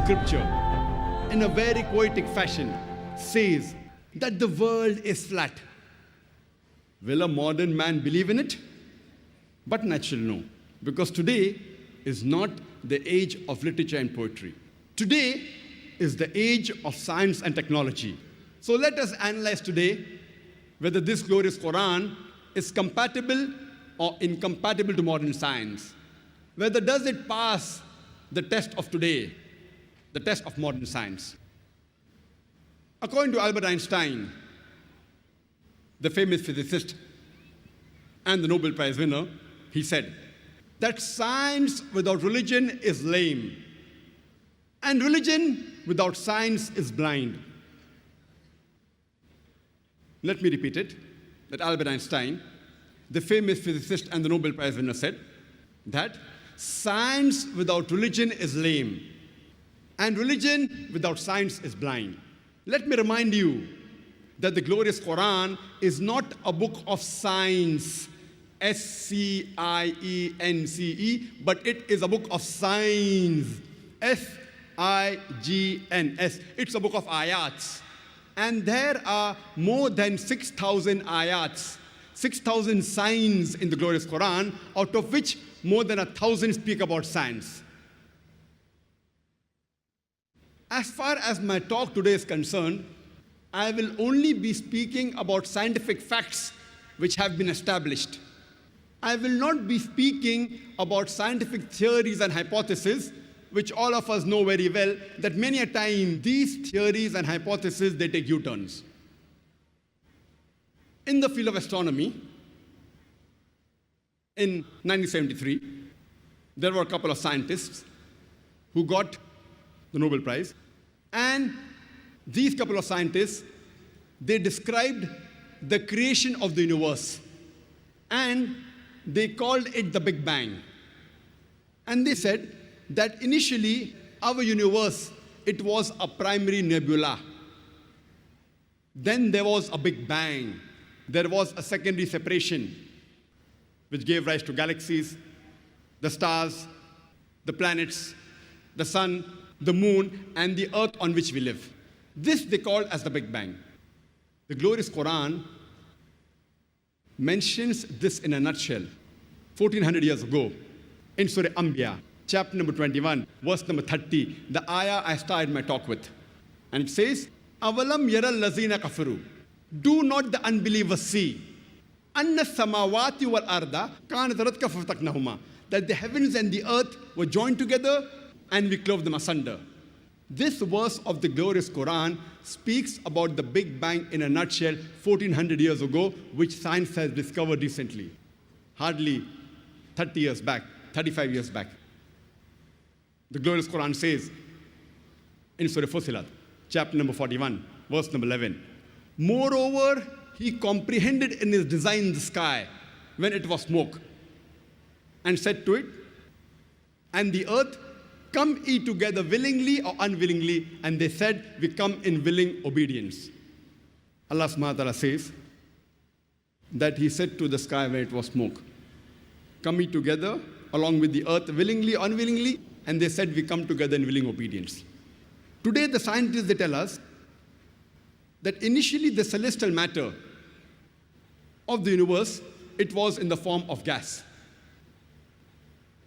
scripture, in a very poetic fashion, says that the world is flat. Will a modern man believe in it? But naturally, no. Because today is not the age of literature and poetry. Today is the age of science and technology. So let us analyze today whether this glorious Quran is compatible or incompatible to modern science. Whether does it pass the test of today, the test of modern science. According to Albert Einstein, the famous physicist and the Nobel Prize winner, he said that science without religion is lame, and religion without science is blind. Let me repeat it, that Albert Einstein, the famous physicist and the Nobel Prize winner, said that science without religion is lame, and religion without science is blind. Let me remind you that the glorious Quran is not a book of science, S-C-I-E-N-C-E, but it is a book of signs, S-I-G-N-S. It's a book of ayats. And there are more than 6,000 ayats, 6,000 signs in the glorious Quran, out of which more than 1,000 speak about science. As far as my talk today is concerned, I will only be speaking about scientific facts which have been established. I will not be speaking about scientific theories and hypotheses, which all of us know very well, that many a time these theories and hypotheses, they take U-turns. In the field of astronomy, in 1973, there were a couple of scientists who got the Nobel Prize, and these couple of scientists, they described the creation of the universe, and they called it the Big Bang. And they said that initially our universe, it was a primary nebula. Then there was a Big Bang. There was a secondary separation, which gave rise to galaxies, the stars, the planets, the sun, the moon, and the earth on which we live. This they called as the Big Bang. The glorious Quran mentions this in a nutshell 1400 years ago in Surah Anbiya, chapter number 21, verse number 30, the ayah I started my talk with. And it says, Avalam yara lazina kafaru. Do not the unbelievers see anna samawati wal arda kanat ratka fataknahuma, that the heavens and the earth were joined together and we clove them asunder. This verse of the glorious Quran speaks about the Big Bang in a nutshell 1400 years ago, which science has discovered recently, hardly 30 years back, 35 years back. The glorious Quran says in Surah Fussilat, chapter number 41, verse number 11, moreover, he comprehended in his design the sky when it was smoke, and said to it, and the earth, come ye together willingly or unwillingly, and they said, we come in willing obedience. Allah subhanahu wa ta'ala says that he said to the sky when it was smoke, come ye together along with the earth willingly or unwillingly, and they said, we come together in willing obedience. Today the scientists, they tell us that initially the celestial matter of the universe, it was in the form of gas.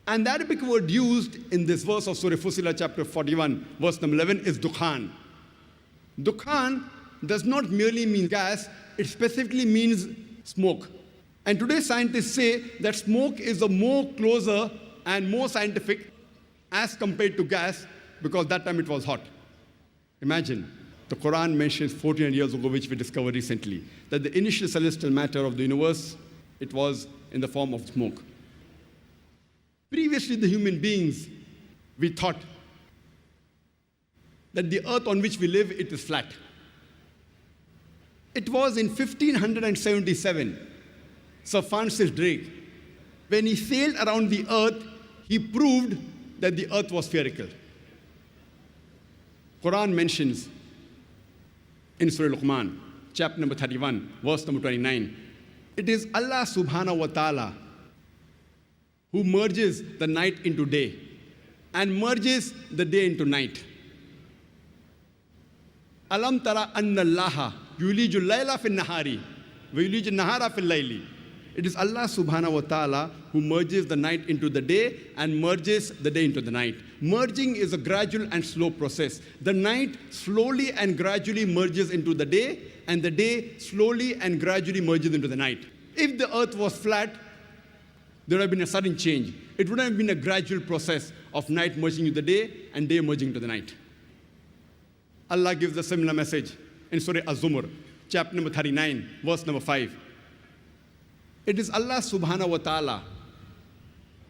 And the Arabic word used in this verse of Surah Fussilat, chapter 41, verse number 11, is dukhan. Dukhan does not merely mean gas, it specifically means smoke. And today scientists say that smoke is a more closer and more scientific as compared to gas, because that time it was hot. Imagine, the Quran mentions 1400 years ago, which we discovered recently, that the initial celestial matter of the universe, it was in the form of smoke. Previously, the human beings, we thought that the earth on which we live, it is flat. It was in 1577, Sir Francis Drake, when he sailed around the earth, he proved that the earth was spherical. Quran mentions in Surah Luqman, chapter number 31, verse number 29, it is Allah subhanahu wa ta'ala who merges the night into day and merges the day into night. Alam tara anna Allaha yuliju layla fil nahari wa yuliju nahara fil layli. It is Allah subhanahu wa ta'ala who merges the night into the day and merges the day into the night. Merging is a gradual and slow process. The night slowly and gradually merges into the day, and the day slowly and gradually merges into the night. If the earth was flat, there would have been a sudden change. It would have been a gradual process of night merging into the day and day merging into the night. Allah gives a similar message in Surah Az-Zumar, chapter number 39, verse number 5. It is Allah subhanahu wa ta'ala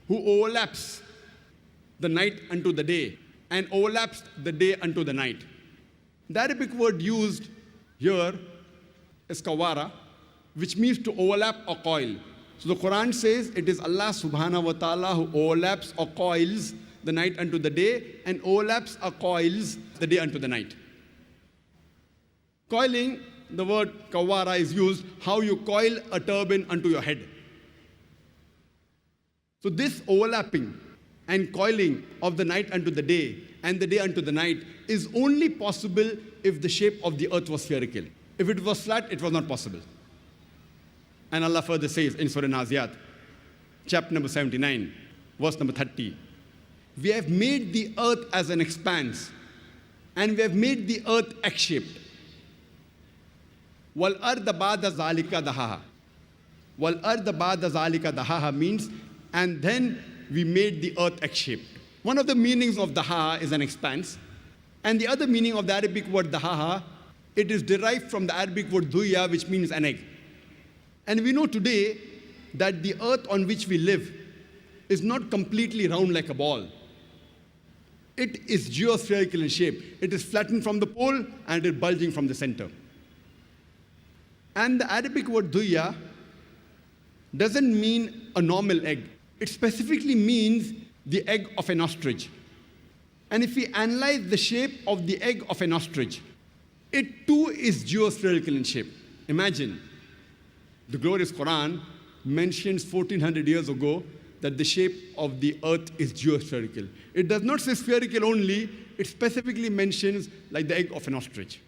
who overlaps the night unto the day and overlaps the day unto the night. The Arabic word used here is kawara, which means to overlap or coil. So the Quran says it is Allah subhanahu wa ta'ala who overlaps or coils the night unto the day and overlaps or coils the day unto the night. Coiling, the word kawara is used, how you coil a turban unto your head. So this overlapping and coiling of the night unto the day and the day unto the night is only possible if the shape of the earth was spherical. If it was flat, it was not possible. And Allah further says in Surah Naziat, chapter number 79, verse number 30, we have made the earth as an expanse, and we have made the earth egg-shaped. Wal arda ba'da zalika dahaha. Wal arda ba'da zalika dahaha means, and then we made the earth egg-shaped. One of the meanings of dahaha is an expanse, and the other meaning of the Arabic word dahaha, it is derived from the Arabic word duya, which means an egg. And we know today that the earth on which we live is not completely round like a ball. It is geospherical in shape. It is flattened from the pole and it is bulging from the center. And the Arabic word duya doesn't mean a normal egg. It specifically means the egg of an ostrich. And if we analyze the shape of the egg of an ostrich, it too is geospherical in shape. Imagine, the glorious Quran mentions 1400 years ago that the shape of the earth is geospherical. It does not say spherical only, it specifically mentions like the egg of an ostrich.